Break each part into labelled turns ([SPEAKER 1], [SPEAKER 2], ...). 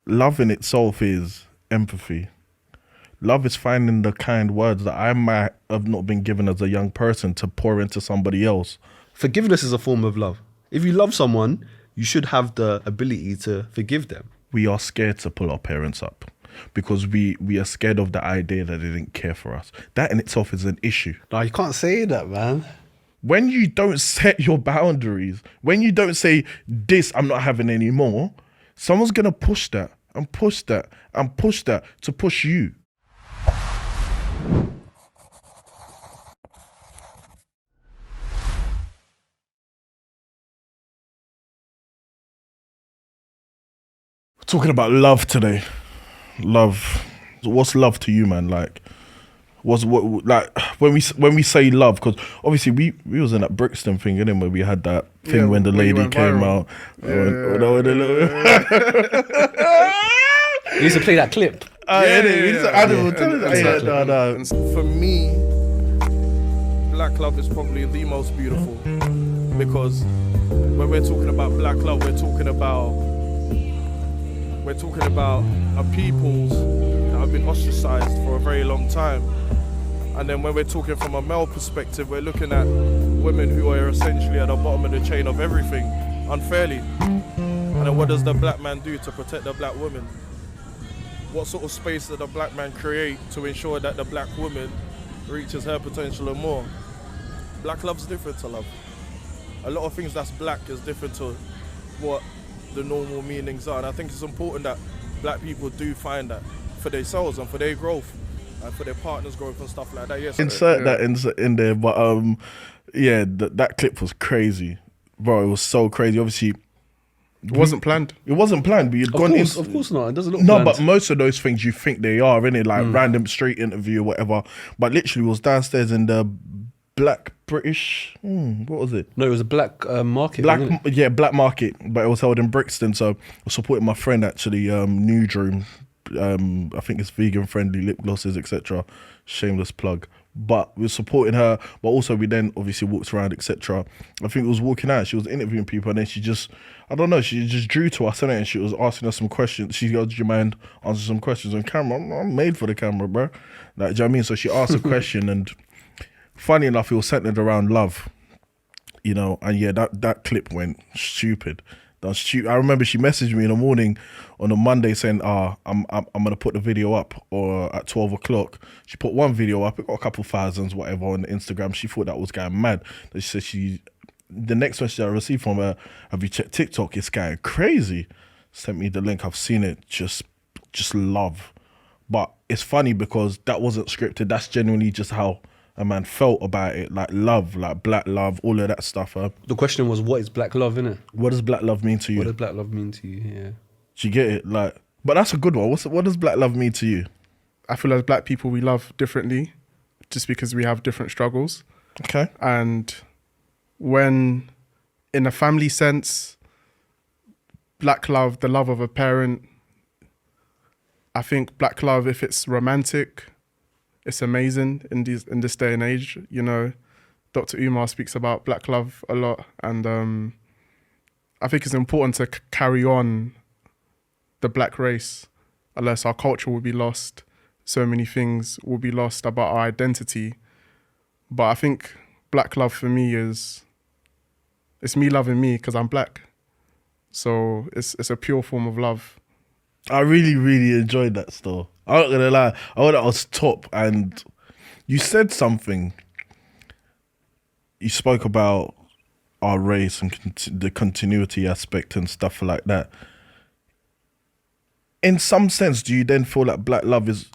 [SPEAKER 1] love in itself is empathy. Love is finding the kind words that I might have not been given as a young person to pour into somebody else.
[SPEAKER 2] Forgiveness is a form of love. If you love someone, you should have the ability to forgive them.
[SPEAKER 1] We are scared to pull our parents up because we are scared of the idea that they didn't care for us. That in itself is an issue.
[SPEAKER 2] No, you can't say that, man.
[SPEAKER 1] When you don't set your boundaries, when you don't say, this I'm not having anymore, someone's going to push that and push that and push that to push you. Talking about love today. Love. What's love to you, man? Like, like when we say love? Because obviously we was in that Brixton thing, innit, where we had that thing when the lady came out.
[SPEAKER 2] You used to play that clip.
[SPEAKER 3] For me, black love is probably the most beautiful, because when we're talking about black love, we're talking about a peoples that have been ostracized for a very long time. And then when we're talking from a male perspective, we're looking at women who are essentially at the bottom of the chain of everything, unfairly. And then what does the black man do to protect the black woman? What sort of space does the black man create to ensure that the black woman reaches her potential and more? Black love's different to love. A lot of things that's black is different to what the normal meanings are, and I think it's important that black people do find that for themselves and for their growth and for their partners' growth and stuff like that. Yes,
[SPEAKER 1] insert that in there, but that clip was crazy, bro. It was so crazy. Obviously,
[SPEAKER 4] it wasn't planned.
[SPEAKER 1] It wasn't planned, but you'd gone in.
[SPEAKER 2] Of course not. It doesn't look
[SPEAKER 1] no,
[SPEAKER 2] planned.
[SPEAKER 1] but most of those things you think they are, innit? Like random street interview or whatever. But literally, was downstairs in the Black British. What was it?
[SPEAKER 2] No, it was a black market.
[SPEAKER 1] Black market, but it was held in Brixton. So I was supporting my friend actually, Nude Room. I think it's vegan friendly lip glosses, etc. Shameless plug. But we were supporting her, but also we then obviously walked around, etc. I think it was walking out. She was interviewing people, and then she just, I don't know, she just drew to us, and she was asking us some questions. She goes, "Do you mind answering some questions on camera?" I'm made for the camera, bro. Like, do you know what I mean? So she asked a question, and funny enough, it was centered around love, you know. And yeah, that clip went stupid. I remember she messaged me in the morning on a Monday saying, I'm gonna put the video up, or at 12 o'clock. She put one video up, it got a couple thousands, whatever, on Instagram. She thought that was going mad. She said the next message I received from her, "Have you checked TikTok? It's going crazy." Sent me the link, I've seen it, just love. But it's funny because that wasn't scripted, that's genuinely just how a man felt about it, like love, like black love, all of that stuff.
[SPEAKER 2] The question was, what is black love, innit?
[SPEAKER 1] What does black love mean to you?
[SPEAKER 2] What does black love mean to you? Yeah.
[SPEAKER 1] Do you get it? Like, but that's a good one. What does black love mean to you?
[SPEAKER 4] I feel as black people, we love differently just because we have different struggles.
[SPEAKER 1] Okay.
[SPEAKER 4] And when, in a family sense, black love, the love of a parent, I think black love, if it's romantic, it's amazing in this day and age. You know, Dr. Umar speaks about black love a lot, and I think it's important to carry on the black race, unless our culture will be lost. So many things will be lost about our identity. But I think black love for me it's me loving me because I'm black. So it's a pure form of love.
[SPEAKER 1] I really, really enjoyed that still. I'm not gonna lie, I thought that was top. And you said something. You spoke about our race and the continuity aspect and stuff like that. In some sense, do you then feel like black love is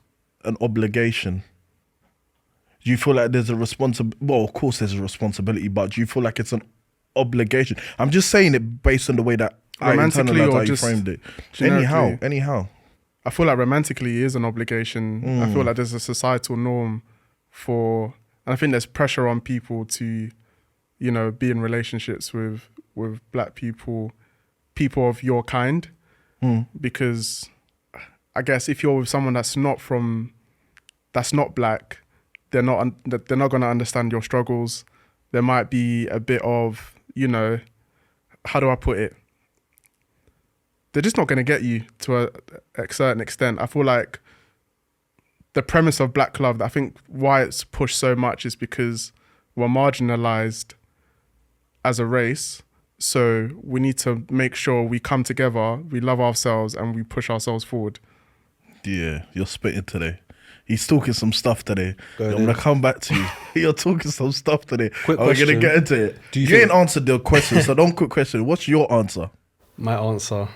[SPEAKER 1] an obligation? Do you feel like there's a responsibility? Well, of course there's a responsibility, but do you feel like it's an obligation? I'm just saying it based on the way that
[SPEAKER 4] romantically, or
[SPEAKER 1] you
[SPEAKER 4] just
[SPEAKER 1] framed it.
[SPEAKER 4] generically?
[SPEAKER 1] Anyhow.
[SPEAKER 4] I feel like romantically it is an obligation. I feel like there's a societal norm and I think there's pressure on people to, you know, be in relationships with black people of your kind. Because I guess if you're with someone that's not black, they're not going to understand your struggles. There might be a bit of, you know, how do I put it? they're just not going to get you to a certain extent. I feel like the premise of Black Love, I think why it's pushed so much is because we're marginalized as a race. So we need to make sure we come together, we love ourselves, and we push ourselves forward.
[SPEAKER 1] Yeah, you're spitting today. He's talking some stuff today.
[SPEAKER 2] Go
[SPEAKER 1] I'm
[SPEAKER 2] ahead.
[SPEAKER 1] gonna come back to you. You're talking some stuff today.
[SPEAKER 2] Quick
[SPEAKER 1] We're gonna
[SPEAKER 2] question.
[SPEAKER 1] get into it.
[SPEAKER 2] Do you
[SPEAKER 1] You
[SPEAKER 2] think-
[SPEAKER 1] ain't answered the question, so don't quick question. What's your answer?
[SPEAKER 2] My answer,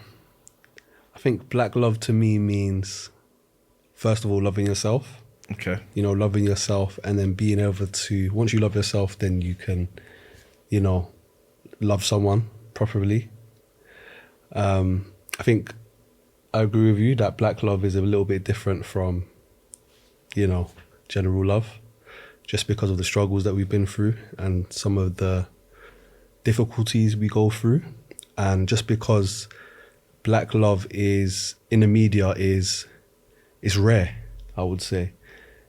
[SPEAKER 2] I think Black Love to me means, first of all, loving yourself.
[SPEAKER 1] Okay.
[SPEAKER 2] You know, loving yourself, and then being able to, once you love yourself, then you can, you know, love someone properly. I think I agree with you that Black Love is a little bit different from, you know, general love, just because of the struggles that we've been through and some of the difficulties we go through, and just because Black Love is in the media is rare, I would say,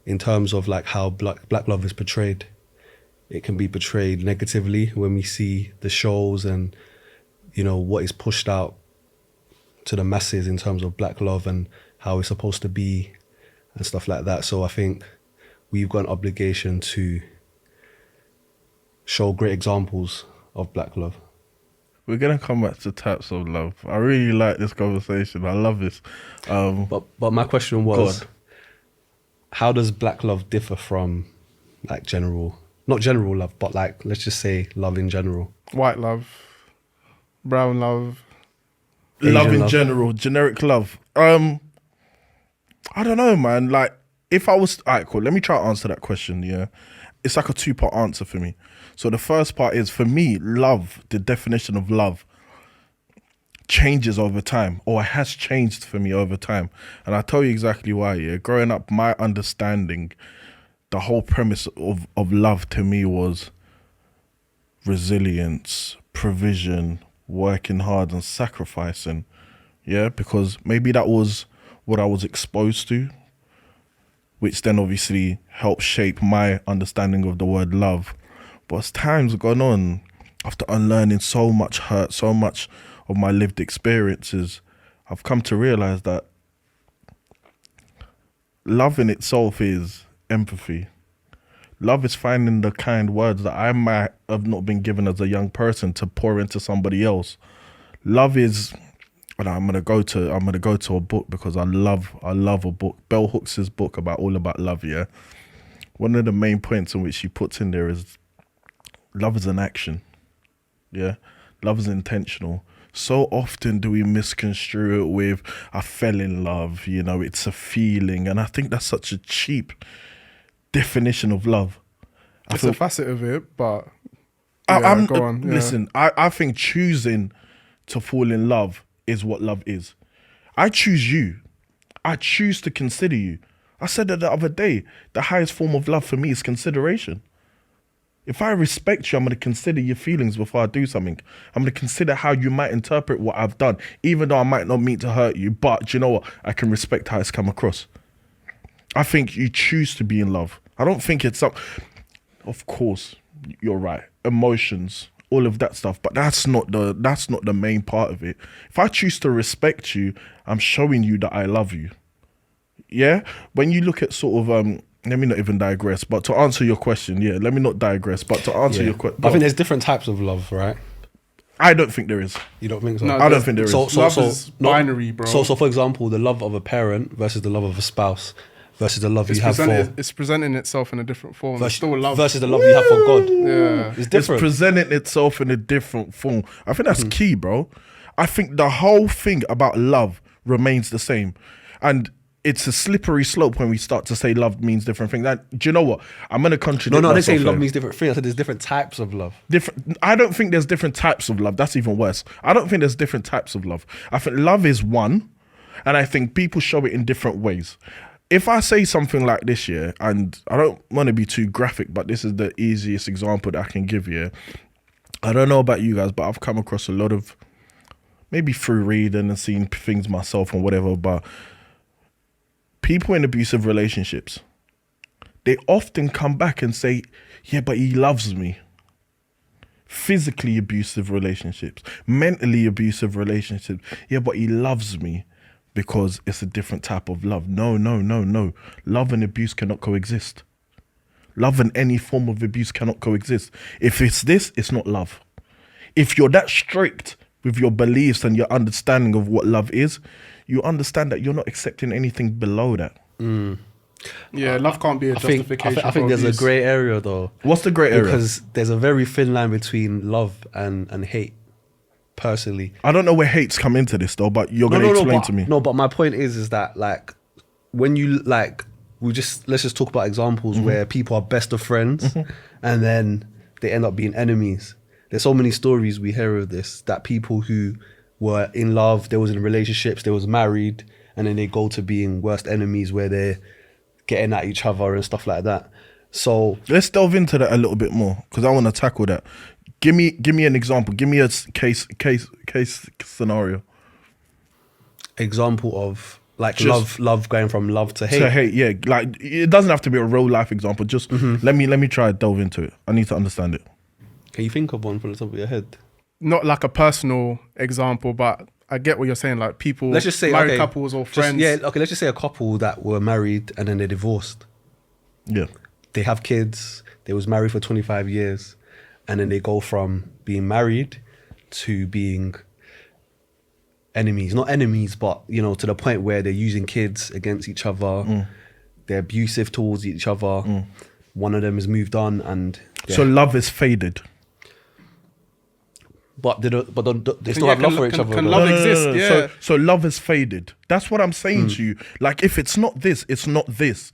[SPEAKER 2] in terms of like how black love is portrayed. It can be portrayed negatively when we see the shows and, you know, what is pushed out to the masses in terms of Black love and how it's supposed to be and stuff like that. So I think we've got an obligation to show great examples of Black love.
[SPEAKER 1] We're gonna come back to types of love. I really like this conversation. I love this.
[SPEAKER 2] But my question
[SPEAKER 1] Go
[SPEAKER 2] was,
[SPEAKER 1] on.
[SPEAKER 2] how does Black love differ from like not general love, but like, let's just say love in general?
[SPEAKER 4] White love, brown love.
[SPEAKER 1] Love
[SPEAKER 2] Asian
[SPEAKER 1] in
[SPEAKER 2] love.
[SPEAKER 1] general, generic love. I don't know, man. Like, if I was, all right, cool. Let me try to answer that question. Yeah, it's like a 2-part answer for me. So the first part is, for me, love. The definition of love changes over time, or has changed for me over time, and I'll tell you exactly why. Yeah, growing up, my understanding, the whole premise of love to me was resilience, provision, working hard and sacrificing. Yeah, because maybe that was what I was exposed to, which then obviously helped shape my understanding of the word love. But as time's gone on, after unlearning so much hurt, so much of my lived experiences, I've come to realize that love in itself is empathy. Love is finding the kind words that I might have not been given as a young person to pour into somebody else. Love is, and I'm gonna go to a book because I love a book. Bell Hooks' book all about love. Yeah, one of the main points in which she puts in there is love is an action. Yeah, love is intentional. So often do we misconstrue it with I fell in love. You know, it's a feeling, and I think that's such a cheap definition of love.
[SPEAKER 4] It's a facet of it, but go on. Yeah.
[SPEAKER 1] Listen, I think choosing to fall in love is what love is. I choose you. I choose to consider you. I said that the other day, the highest form of love for me is consideration. If I respect you, I'm going to consider your feelings before I do something. I'm going to consider how you might interpret what I've done, even though I might not mean to hurt you. But do you know what? I can respect how it's come across. I think you choose to be in love. I don't think it's up. Of course, you're right. Emotions, all of that stuff, but that's not the main part of it. If I choose to respect you, I'm showing you that I love you. Yeah. When you look at sort of let me not even digress, but to answer your question, yeah, let me not digress, but to answer your question,
[SPEAKER 2] I think there's different types of love, right?
[SPEAKER 1] I don't think there is.
[SPEAKER 2] You don't think so?
[SPEAKER 4] No,
[SPEAKER 1] I don't think there is.
[SPEAKER 4] Love is binary, bro.
[SPEAKER 2] So for example, the love of a parent versus the love of a spouse versus the love you have for
[SPEAKER 4] It's presenting itself in a different form. It's still love.
[SPEAKER 2] versus the love you have for God.
[SPEAKER 4] Yeah.
[SPEAKER 2] It's different.
[SPEAKER 1] It's presenting itself in a different form. I think that's key, bro. I think the whole thing about love remains the same. And it's a slippery slope when we start to say love means different things. Like, do you know what? I'm going to contradict
[SPEAKER 2] No, I didn't say
[SPEAKER 1] myself
[SPEAKER 2] love
[SPEAKER 1] here.
[SPEAKER 2] means different things. I said there's different types of love.
[SPEAKER 1] I don't think there's different types of love. That's even worse. I don't think there's different types of love. I think love is one, and I think people show it in different ways. If I say something like this here, and I don't want to be too graphic, but this is the easiest example that I can give you. I don't know about you guys, but I've come across a lot of, maybe through reading and seeing things myself and whatever, but people in abusive relationships, they often come back and say, yeah, but he loves me. physically abusive relationships, mentally abusive relationships. Yeah, but he loves me because it's a different type of love. No, no, no, no. Love and abuse cannot coexist. Love and any form of abuse cannot coexist. If it's this, it's not love. If you're that strict with your beliefs and your understanding of what love is, you understand that you're not accepting anything below that.
[SPEAKER 4] Yeah, love can't be a justification.
[SPEAKER 2] I think
[SPEAKER 4] for
[SPEAKER 2] there's a
[SPEAKER 4] abuse.
[SPEAKER 2] grey area though.
[SPEAKER 1] What's the grey area?
[SPEAKER 2] Because there's a very thin line between love and hate, personally.
[SPEAKER 1] I don't know where hates come into this though, but you're going to explain to me.
[SPEAKER 2] No, but my point is that like when you like let's just talk about examples where people are best of friends and then they end up being enemies. There's so many stories we hear of this, that people who were in love, they was in relationships, they was married, and then they go to being worst enemies where they're getting at each other and stuff like that. So
[SPEAKER 1] Let's delve into that a little bit more because I want to tackle that. Give me an example. Give me a case scenario.
[SPEAKER 2] example of like
[SPEAKER 1] Just-
[SPEAKER 2] love going from love to hate.
[SPEAKER 1] To hate, yeah. Like it doesn't have to be a real life example. Just let me try to delve into it. I need to understand it.
[SPEAKER 2] Can you think of one from the top of your head?
[SPEAKER 4] Not like a personal example, but I get what you're saying. Like people,
[SPEAKER 2] Let's just say
[SPEAKER 4] married couples or friends.
[SPEAKER 2] Let's just say a couple that were married and then they divorced.
[SPEAKER 1] Yeah.
[SPEAKER 2] They have kids. They was married for 25 years, and then they go from being married to being enemies. Not enemies, but you know, to the point where they're using kids against each other. They're abusive towards each other. One of them has moved on, and
[SPEAKER 1] So love is faded.
[SPEAKER 2] but they still
[SPEAKER 4] Yeah,
[SPEAKER 2] have love for each other.
[SPEAKER 4] can
[SPEAKER 2] though.
[SPEAKER 4] love exist? Yeah.
[SPEAKER 1] So love has faded. That's what I'm saying to you. Like if it's not this, it's not this.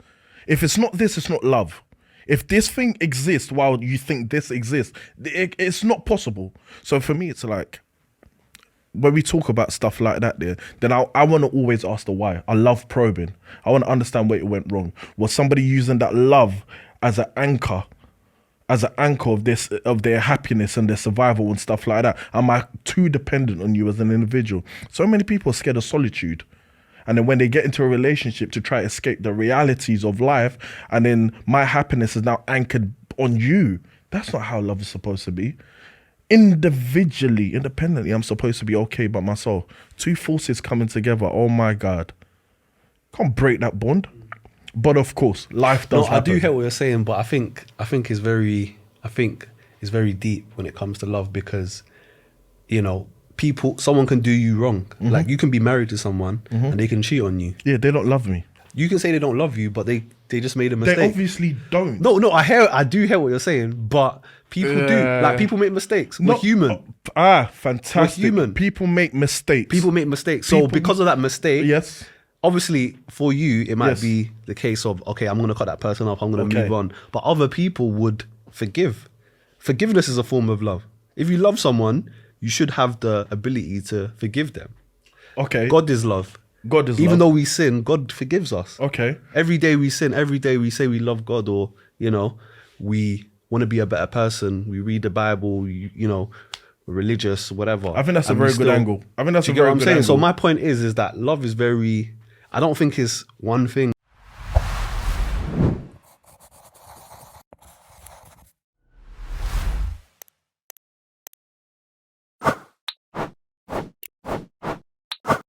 [SPEAKER 1] If it's not this, it's not love. If this thing exists while you think this exists, it's not possible. So for me, it's like when we talk about stuff like that there, then I want to always ask the why. I love probing. I want to understand where it went wrong. Was somebody using that love as an anchor? As an anchor of their happiness and their survival and stuff like that? Am I too dependent on you as an individual? So many people are scared of solitude. And then when they get into a relationship to try to escape the realities of life, and then my happiness is now anchored on you. That's not how love is supposed to be. Individually, independently, I'm supposed to be okay by myself. Two forces coming together, oh my God. Can't break that bond. But of course, life does happen.
[SPEAKER 2] I do hear what you're saying, but I think it's very deep when it comes to love, because you know, someone can do you wrong. Like you can be married to someone and they can cheat on you.
[SPEAKER 1] Yeah, they don't love me.
[SPEAKER 2] You can say they don't love you, but they just made a mistake.
[SPEAKER 1] They obviously don't.
[SPEAKER 2] No, I do hear what you're saying, but people do. Like people make mistakes. We're human.
[SPEAKER 1] Fantastic.
[SPEAKER 2] We're human.
[SPEAKER 1] People make mistakes.
[SPEAKER 2] People make mistakes. So because of that mistake,
[SPEAKER 1] Yes.
[SPEAKER 2] obviously for you it might
[SPEAKER 1] Yes.
[SPEAKER 2] be the case of, okay, I'm gonna cut that person off, I'm gonna
[SPEAKER 1] Okay.
[SPEAKER 2] move on. But other people would forgive. Forgiveness is a form of love. If you love someone, you should have the ability to forgive them.
[SPEAKER 1] Okay.
[SPEAKER 2] God is love.
[SPEAKER 1] God is
[SPEAKER 2] Even
[SPEAKER 1] love.
[SPEAKER 2] though we sin, God forgives us.
[SPEAKER 1] Okay.
[SPEAKER 2] Every day we sin, every day we say we love God, or, you know, we want to be a better person. We read the Bible, you know, we're religious, whatever.
[SPEAKER 1] I think that's a
[SPEAKER 2] And we
[SPEAKER 1] very good angle. I think that's
[SPEAKER 2] do
[SPEAKER 1] a
[SPEAKER 2] you get what
[SPEAKER 1] very
[SPEAKER 2] I'm
[SPEAKER 1] good
[SPEAKER 2] saying?
[SPEAKER 1] angle.
[SPEAKER 2] So my point is that love is very, I don't think it's one thing.